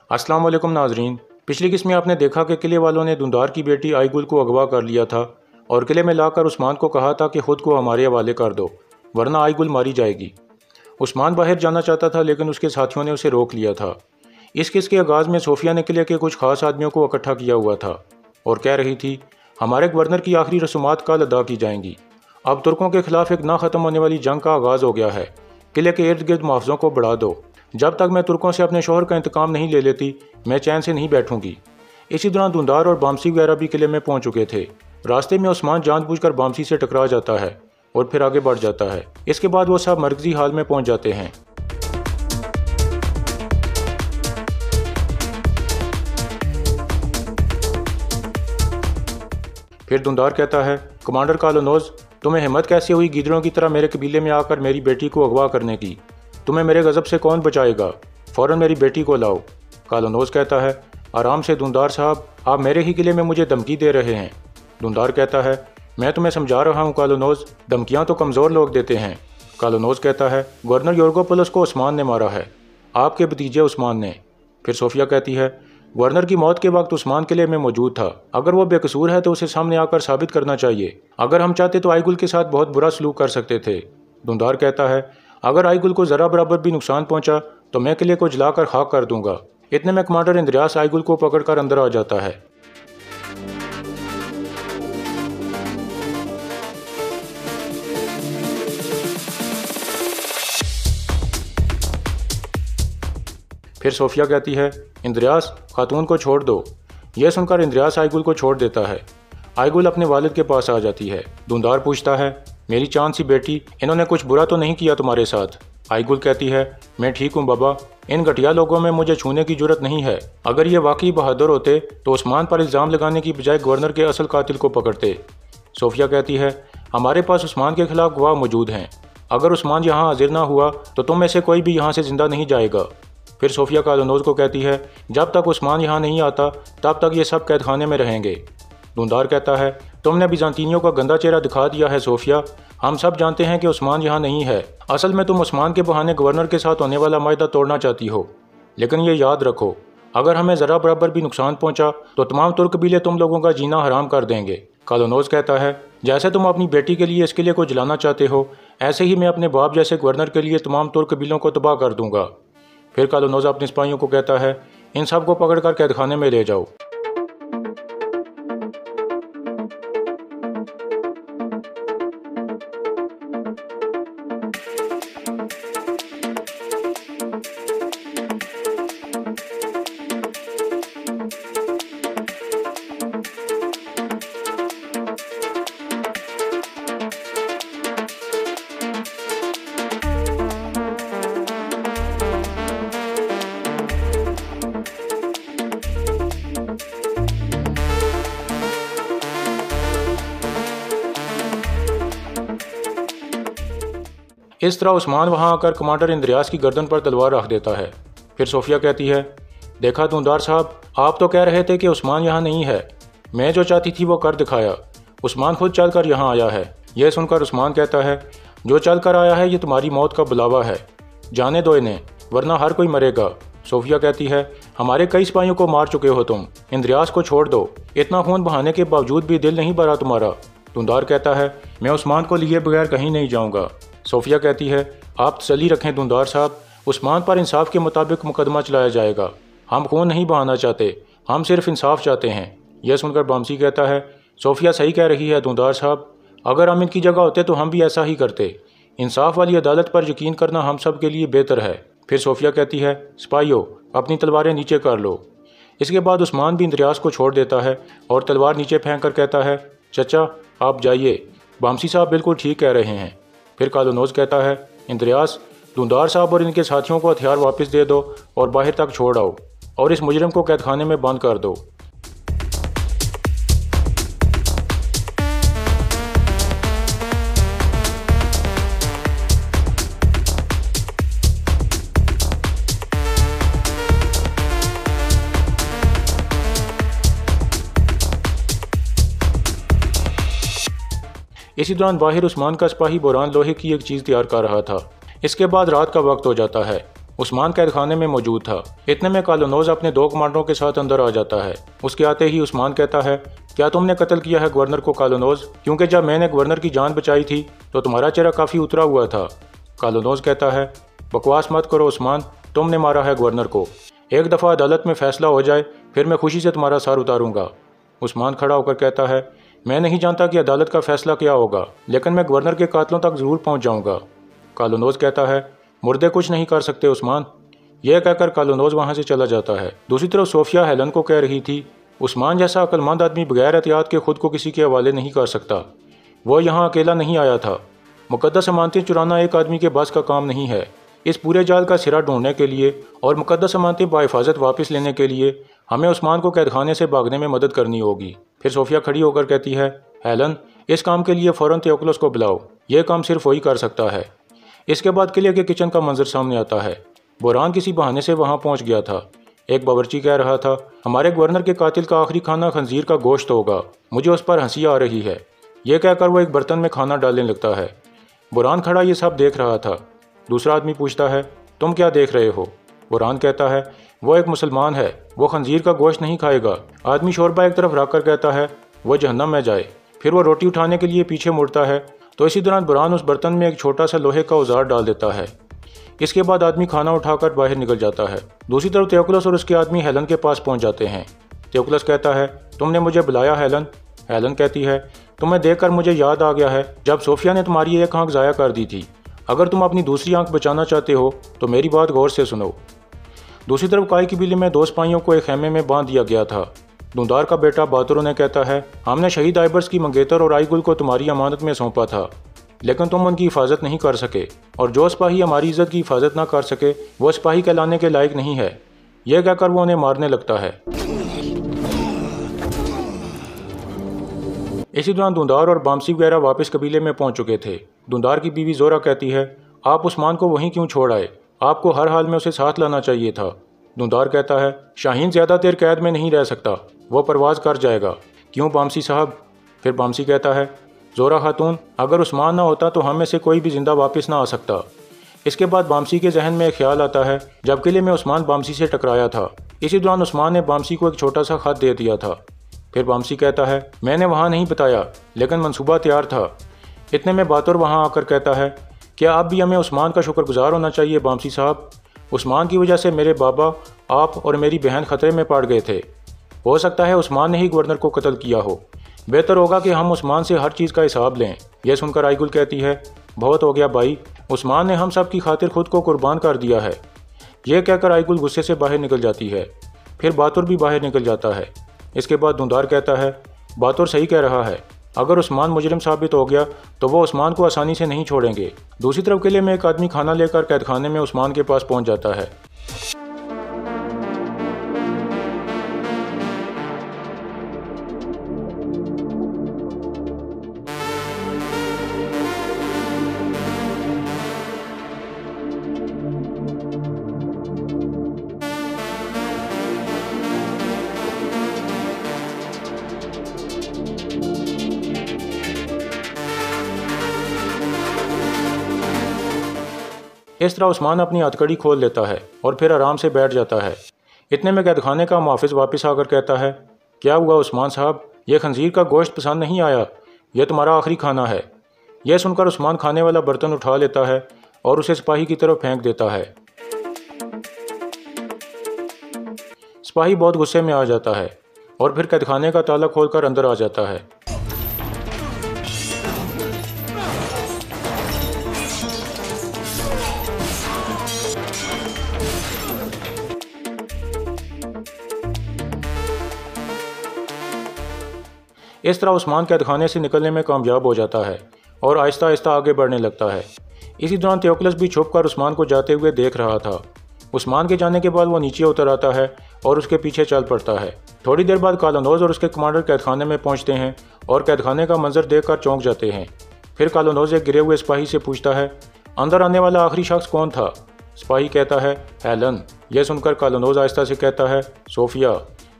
अस्सलाम वालेकुम नाजरीन। पिछली किस्त में आपने देखा कि किले वालों ने धुंधार की बेटी आईगुल को अगवा कर लिया था और किले में लाकर उस्मान को कहा था कि खुद को हमारे हवाले कर दो वरना आईगुल मारी जाएगी। उस्मान बाहर जाना चाहता था लेकिन उसके साथियों ने उसे रोक लिया था। इस किस्त के आगाज़ में सोफिया ने किले के कुछ खास आदमियों को इकट्ठा किया हुआ था और कह रही थी हमारे गवर्नर की आखिरी रसूमात कल अदा की जाएंगी। अब तुर्कों के खिलाफ एक ना ख़त्म होने वाली जंग का आगाज़ हो गया है। किले के इर्द गिर्द मुआवज़ों को बढ़ा दो। जब तक मैं तुर्कों से अपने शोहर का इंतकाम नहीं ले लेती मैं चैन से नहीं बैठूंगी। इसी दौरान धुंधार और बामसी वगैरह भी किले में पहुंच चुके थे। रास्ते में उस्मान जानबूझकर बामसी से टकरा जाता है और फिर आगे बढ़ जाता है। इसके बाद वो सब मरकजी हाल में पहुंच जाते हैं। फिर धुंधार कहता है कमांडर कालोनोज, तुम्हें हिम्मत कैसे हुई गीदड़ों की तरह मेरे कबीले में आकर मेरी बेटी को अगवा करने की? तुम्हें मेरे गज़ब से कौन बचाएगा? फ़ौरन मेरी बेटी को लाओ। कालोनोज कहता है आराम से धुंधार साहब, आप मेरे ही किले में मुझे धमकी दे रहे हैं। धुंधार कहता है मैं तुम्हें समझा रहा हूँ कालोनोज, धमकियाँ तो कमज़ोर लोग देते हैं। कालोनोज कहता है गवर्नर योर्गोपोलस को उस्मान ने मारा है, आपके भतीजे उस्मान ने। फिर सोफिया कहती है गवर्नर की मौत के वक्त उस्मान किले में मौजूद था। अगर वो बेकसूर है तो उसे सामने आकर साबित करना चाहिए। अगर हम चाहते तो आईगुल के साथ बहुत बुरा सलूक कर सकते थे। धुंधार कहता है अगर आईगुल को ज़रा बराबर भी नुकसान पहुंचा तो मैं किले को जलाकर खाक कर दूंगा। इतने में कमांडर इंद्रियास आईगुल को पकड़कर अंदर आ जाता है। फिर सोफिया कहती है इंद्रियास, खातून को छोड़ दो। यह सुनकर इंद्रियास आईगुल को छोड़ देता है। आईगुल अपने वालिद के पास आ जाती है। धुंधार पूछता है मेरी चांद सी बेटी, इन्होंने कुछ बुरा तो नहीं किया तुम्हारे साथ? आईगुल कहती है मैं ठीक हूँ बाबा, इन घटिया लोगों में मुझे छूने की जरूरत नहीं है। अगर ये वाकई बहादुर होते तो उस्मान पर इल्ज़ाम लगाने की बजाय गवर्नर के असल कातिल को पकड़ते। सोफिया कहती है हमारे पास उस्मान के खिलाफ गवाह मौजूद हैं। अगर उस्मान यहाँ हाजिर ना हुआ तो तुम में से कोई भी यहाँ से जिंदा नहीं जाएगा। फिर सोफिया कालोनोज को कहती है जब तक उस्मान यहाँ नहीं आता तब तक ये सब कैदखाने में रहेंगे। धुंधार कहता है तुमने बिजांतीनियों का गंदा चेहरा दिखा दिया है सोफिया। हम सब जानते हैं कि उस्मान यहाँ नहीं है। असल में तुम उस्मान के बहाने गवर्नर के साथ होने वाला मायदा तोड़ना चाहती हो। लेकिन ये याद रखो, अगर हमें ज़रा बराबर भी नुकसान पहुँचा तो तमाम तुर्क कबीले तुम लोगों का जीना हराम कर देंगे। कालोनोज कहता है जैसे तुम अपनी बेटी के लिए इस किले को जलाना चाहते हो, ऐसे ही मैं अपने बाप जैसे गवर्नर के लिए तमाम तुर्क कबीलों को तबाह कर दूंगा। फिर कालोनोज अपने सिपाहियों को कहता है इन सब को पकड़कर कैदखाने में ले जाओ। इस तरह उस्मान वहां आकर कमांडर इंद्रियास की गर्दन पर तलवार रख देता है। फिर सोफिया कहती है देखा धुंधार साहब, आप तो कह रहे थे कि उस्मान यहाँ नहीं है। मैं जो चाहती थी वो कर दिखाया। उस्मान खुद चल कर यहाँ आया है। यह सुनकर उस्मान कहता है जो चल कर आया है ये तुम्हारी मौत का बुलावा है, जाने दो इन्हें वरना हर कोई मरेगा। सोफिया कहती है हमारे कई सिपाहियों को मार चुके हो तुम, इंद्रियास को छोड़ दो। इतना खून बहाने के बावजूद भी दिल नहीं भरा तुम्हारा। धुंधार कहता है मैं उस्मान को लिए बगैर कहीं नहीं जाऊँगा। सोफिया कहती है आप तसल्ली रखें धुंधार साहब, उस्मान पर इंसाफ के मुताबिक मुकदमा चलाया जाएगा। हम खून नहीं बहाना चाहते, हम सिर्फ इंसाफ चाहते हैं। यह सुनकर बामसी कहता है सोफिया सही कह रही है धुंधार साहब, अगर हम इनकी जगह होते तो हम भी ऐसा ही करते। इंसाफ वाली अदालत पर यकीन करना हम सब के लिए बेहतर है। फिर सोफिया कहती है सिपाहियों अपनी तलवारें नीचे कर लो। इसके बाद उस्मान भी इंद्रियास को छोड़ देता है और तलवार नीचे फेंक कर कहता है चचा आप जाइए, बामसी साहब बिल्कुल ठीक कह रहे हैं। फिर कालोनोज कहता है इंद्रियास, धुंधार साहब और इनके साथियों को हथियार वापस दे दो और बाहर तक छोड़ आओ और इस मुजरिम को कैदखाने में बंद कर दो। इसी दौरान बाहर उस्मान का सिपाही बोरान लोहे की एक चीज़ तैयार कर रहा था। इसके बाद रात का वक्त हो जाता है। उस्मान कैद खाने में मौजूद था। इतने में कालोनोज अपने 2 कमांडरों के साथ अंदर आ जाता है। उसके आते ही उस्मान कहता है, क्या तुमने कत्ल किया है गवर्नर को कालोनोज? क्योंकि जब मैंने गवर्नर की जान बचाई थी तो तुम्हारा चेहरा काफ़ी उतरा हुआ था। कालोनोज कहता है, बकवास मत करो उस्मान, तुमने मारा है गवर्नर को। एक दफ़ा अदालत में फैसला हो जाए फिर मैं खुशी से तुम्हारा सर उतारूंगा। उस्मान खड़ा होकर कहता है, मैं नहीं जानता कि अदालत का फैसला क्या होगा, लेकिन मैं गवर्नर के कातलों तक ज़रूर पहुंच जाऊंगा। कालोनोज कहता है, मुर्दे कुछ नहीं कर सकते उस्मान। यह कहकर कालोनोज वहां से चला जाता है। दूसरी तरफ सोफिया हेलन को कह रही थी, उस्मान जैसा अक्लमंद आदमी बगैर एहतियात के खुद को किसी के हवाले नहीं कर सकता। वो यहाँ अकेला नहीं आया था। मुकद्दस अमानतें चुराना एक आदमी के बस का काम नहीं है। इस पूरे जाल का सिरा ढूंढने के लिए और मुकद्दस अमानतें बाहिफाजत वापस लेने के लिए हमें उस्मान को कैदखाने से भागने में मदद करनी होगी। फिर सोफिया खड़ी होकर कहती है, हेलन, इस काम के लिए फ़ौरन थियोफिलस को बुलाओ। यह काम सिर्फ वही कर सकता है। इसके बाद किले के किचन का मंजर सामने आता है। बुरहान किसी बहाने से वहां पहुंच गया था। एक बावर्ची कह रहा था, हमारे गवर्नर के कातिल का आखिरी खाना खंजीर का गोश्त होगा, मुझे उस पर हंसी आ रही है। यह कहकर वो एक बर्तन में खाना डालने लगता है। बुरहान खड़ा ये सब देख रहा था। दूसरा आदमी पूछता है, तुम क्या देख रहे हो? बुरहान कहता है, वो एक मुसलमान है, वो खंजीर का गोश्त नहीं खाएगा। आदमी शोरबा एक तरफ रख कर कहता है, वो जहन्नम में जाए। फिर वो रोटी उठाने के लिए पीछे मुड़ता है तो इसी दौरान बुरहान उस बर्तन में एक छोटा सा लोहे का औजार डाल देता है। इसके बाद आदमी खाना उठाकर बाहर निकल जाता है। दूसरी तरफ थियोफिलस और उसके आदमी हेलन के पास पहुंच जाते हैं। थियोफिलस कहता है, तुमने मुझे बुलाया हेलन? हेलन कहती है, तुम्हें देखकर मुझे याद आ गया है जब सोफिया ने तुम्हारी एक आंख ज़ाया कर दी थी। अगर तुम अपनी दूसरी आंख बचाना चाहते हो तो मेरी बात गौर से सुनो। दूसरी तरफ काय कबीले में 2 सिपाहियों को एक खेमे में बांध दिया गया था। धुंधार का बेटा बातुर ने कहता है, हमने शहीद आइबर्स की मंगेतर और आईगुल को तुम्हारी अमानत में सौंपा था, लेकिन तुम उनकी हिफाजत नहीं कर सके, और जो सिपाही हमारी इज्जत की हिफाजत ना कर सके वो सिपाही कहलाने के लायक नहीं है। यह कहकर वो उन्हें मारने लगता है। इसी दौरान धुंधार और बामसी वगैरह वापस कबीले में पहुंच चुके थे। धुंधार की बीवी जोरा कहती है, आप उस्मान को वहीं क्यों छोड़ आए? आपको हर हाल में उसे साथ लाना चाहिए था। धुंधार कहता है, शाहीन ज़्यादा देर कैद में नहीं रह सकता, वो परवाज़ कर जाएगा। क्यों बामसी साहब? फिर बामसी कहता है, जोरा खातून, अगर उस्मान ना होता तो हम में से कोई भी जिंदा वापस ना आ सकता। इसके बाद बामसी के जहन में एक ख्याल आता है जब किले में उस्मान बामसी से टकराया था। इसी दौरान उस्मान ने बामसी को एक छोटा सा खत दे दिया था। फिर बामसी कहता है, मैंने वहाँ नहीं बताया, लेकिन मंसूबा तैयार था। इतने में बातुर वहाँ आकर कहता है, क्या आप भी हमें उस्मान का शुक्रगुजार होना चाहिए बामसी साहब। उस्मान की वजह से मेरे बाबा, आप और मेरी बहन खतरे में पड़ गए थे। हो सकता है उस्मान ने ही गवर्नर को कत्ल किया हो। बेहतर होगा कि हम उस्मान से हर चीज़ का हिसाब लें। यह सुनकर आईगुल कहती है, बहुत हो गया भाई, उस्मान ने हम सब की खातिर खुद को कुर्बान कर दिया है। यह कहकर आईगुल गुस्से से बाहर निकल जाती है। फिर बातुर भी बाहर निकल जाता है। इसके बाद धुंधार कहता है, बातुर सही कह रहा है, अगर उस्मान मुजरिम साबित हो गया तो वो उस्मान को आसानी से नहीं छोड़ेंगे। दूसरी तरफ किले में एक आदमी खाना लेकर कैदखाने में उस्मान के पास पहुंच जाता है। इस तरह उस्मान अपनी हथकड़ी खोल लेता है और फिर आराम से बैठ जाता है। इतने में कैदखाने का मुहाफिज वापस आकर कहता है, क्या हुआ उस्मान साहब, यह खंजीर का गोश्त पसंद नहीं आया, यह तुम्हारा आखिरी खाना है। यह सुनकर उस्मान खाने वाला बर्तन उठा लेता है और उसे सिपाही की तरफ फेंक देता है। सिपाही बहुत गुस्से में आ जाता है और फिर कैदखाने का ताला खोलकर अंदर आ जाता है। इस तरह उस्मान कैदखाने से निकलने में कामयाब हो जाता है और आहिस्ता आहिस्ता आगे बढ़ने लगता है। इसी दौरान थियोफिलस भी छुपकर उस्मान को जाते हुए देख रहा था। उस्मान के जाने के बाद वो नीचे उतर आता है और उसके पीछे चल पड़ता है। थोड़ी देर बाद कालोनोज और उसके कमांडर कैदखाने में पहुंचते हैं और कैदखाने का मंजर देखकर चौंक जाते हैं। फिर कालोनोज एक गिरे हुए सिपाही से पूछता है, अंदर आने वाला आखिरी शख्स कौन था? सिपाही कहता है, हेलन। यह सुनकर कालोनोज आहिस्ता से कहता है, सोफिया।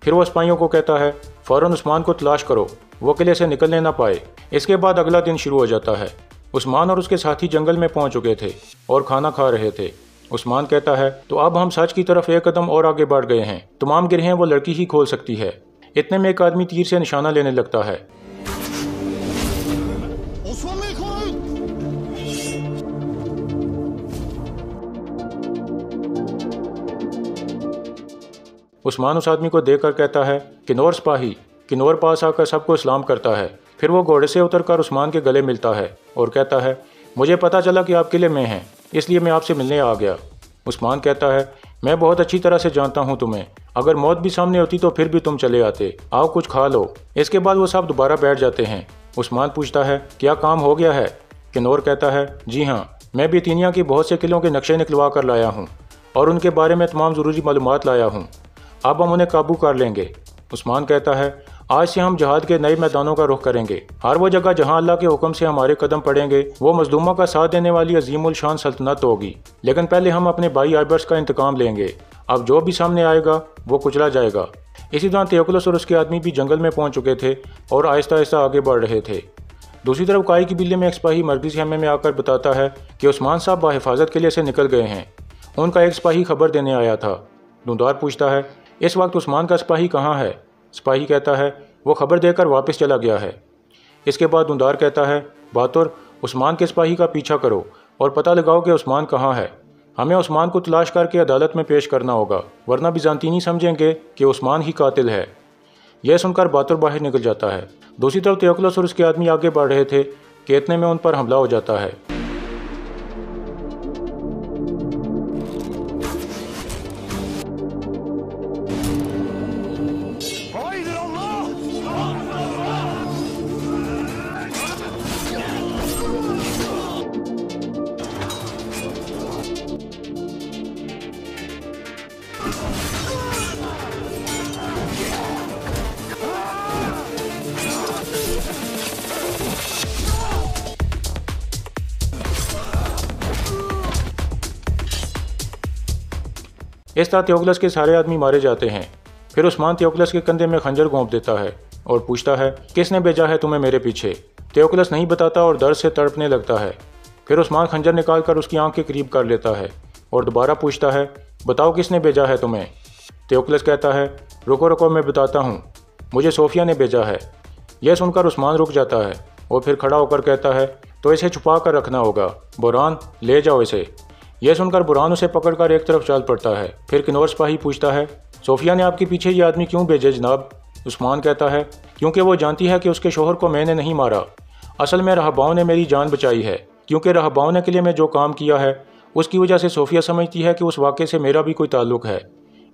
फिर वो सिपाहियों को कहता है, फ़ौरन उस्मान को तलाश करो, वो किले से निकलने ना पाए। इसके बाद अगला दिन शुरू हो जाता है। उस्मान और उसके साथी जंगल में पहुंच चुके थे और खाना खा रहे थे। उस्मान कहता है, तो अब हम सच की तरफ एक कदम और आगे बढ़ गए हैं। तमाम गिरहें वो लड़की ही खोल सकती है। इतने में एक आदमी तीर से निशाना लेने लगता है। उस्मान उस आदमी को देखकर कहता है, किन्नौर सिपाही। किन्नौर पास आकर सबको सलाम करता है। फिर वो घोड़े से उतरकर उस्मान के गले मिलता है और कहता है, मुझे पता चला कि आप किले में हैं, इसलिए मैं आपसे मिलने आ गया। उस्मान कहता है, मैं बहुत अच्छी तरह से जानता हूँ तुम्हें। अगर मौत भी सामने होती तो फिर भी तुम चले आते। आओ कुछ खा लो। इसके बाद वो सब दोबारा बैठ जाते हैं। उस्मान पूछता है, क्या काम हो गया है? किन्नौर कहता है, जी हाँ, मैं बितीनिया की बहुत से किलों के नक्शे निकलवा कर लाया हूँ और उनके बारे में तमाम ज़रूरी मालूमात लाया हूँ। अब हम उन्हें काबू कर लेंगे। उस्मान कहता है, आज से हम जहाद के नए मैदानों का रुख करेंगे। हर वो जगह जहां अल्लाह के हुक्म से हमारे कदम पड़ेंगे वो मजलूमों का साथ देने वाली अजीमुल शान सल्तनत होगी। लेकिन पहले हम अपने भाई आइबर्स का इंतकाम लेंगे। अब जो भी सामने आएगा वो कुचला जाएगा। इसी दौरान थियोक्लस और उसके आदमी भी जंगल में पहुंच चुके थे और आहिस्ता आहिस्ता आगे बढ़ रहे थे। दूसरी तरफ काई की बिल्ली में एक सिपाही मरकज़ी खेमे में आकर बताता है कि उस्मान साहब बाहिफाजत किले से निकल गए हैं। उनका एक सिपाही खबर देने आया था। धुंधार पूछता है, इस वक्त उस्मान का सिपाही कहाँ है? सिपाही कहता है, वो खबर देकर वापस चला गया है। इसके बाद धुंधार कहता है, बहादुर, उस्मान के सिपाही का पीछा करो और पता लगाओ कि उस्मान कहाँ है। हमें उस्मान को तलाश करके अदालत में पेश करना होगा, वरना बिजांतीनी समझेंगे कि उस्मान ही कातिल है। यह सुनकर बहादुर बाहर निकल जाता है। दूसरी तरफ थियोक्लस और उसके आदमी आगे बढ़ रहे थे कि इतने में उन पर हमला हो जाता है। इस तरह थियोक्लस के सारे आदमी मारे जाते हैं। फिर उस्मान थियोक्लस के कंधे में खंजर घोंप देता है और पूछता है, किसने भेजा है तुम्हें मेरे पीछे? थियोक्लस नहीं बताता और दर्द से तड़पने लगता है। फिर उस्मान खंजर निकालकर उसकी आंख के करीब कर लेता है और दोबारा पूछता है, बताओ किसने भेजा है तुम्हें? थियोक्लस कहता है, रुको रुको, मैं बताता हूँ, मुझे सोफिया ने भेजा है। यह सुनकर उस्मान रुक जाता है और फिर खड़ा होकर कहता है, तो इसे छुपा कर रखना होगा। बुरहान, ले जाओ इसे। यह सुनकर बुरहान उसे पकड़कर एक तरफ चल पड़ता है। फिर किन्नौर सिपाही पूछता है, सोफिया ने आपके पीछे ये आदमी क्यों भेजे जनाब? उस्मान कहता है, क्योंकि वो जानती है कि उसके शोहर को मैंने नहीं मारा। असल में रहबाओं ने मेरी जान बचाई है, क्योंकि रहबाओं ने के लिए मैं जो काम किया है उसकी वजह से सोफिया समझती है कि उस वाक़े से मेरा भी कोई ताल्लुक़ है।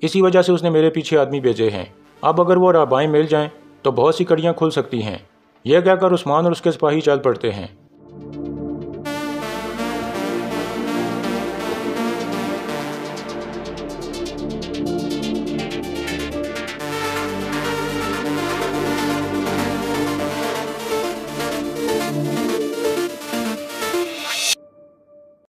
इसी वजह से उसने मेरे पीछे आदमी भेजे हैं। अब अगर वो रहबाएँ मिल जाएँ तो बहुत सी कड़ियाँ खुल सकती हैं। यह कहकर उस्मान और उसके सिपाही चल पड़ते हैं।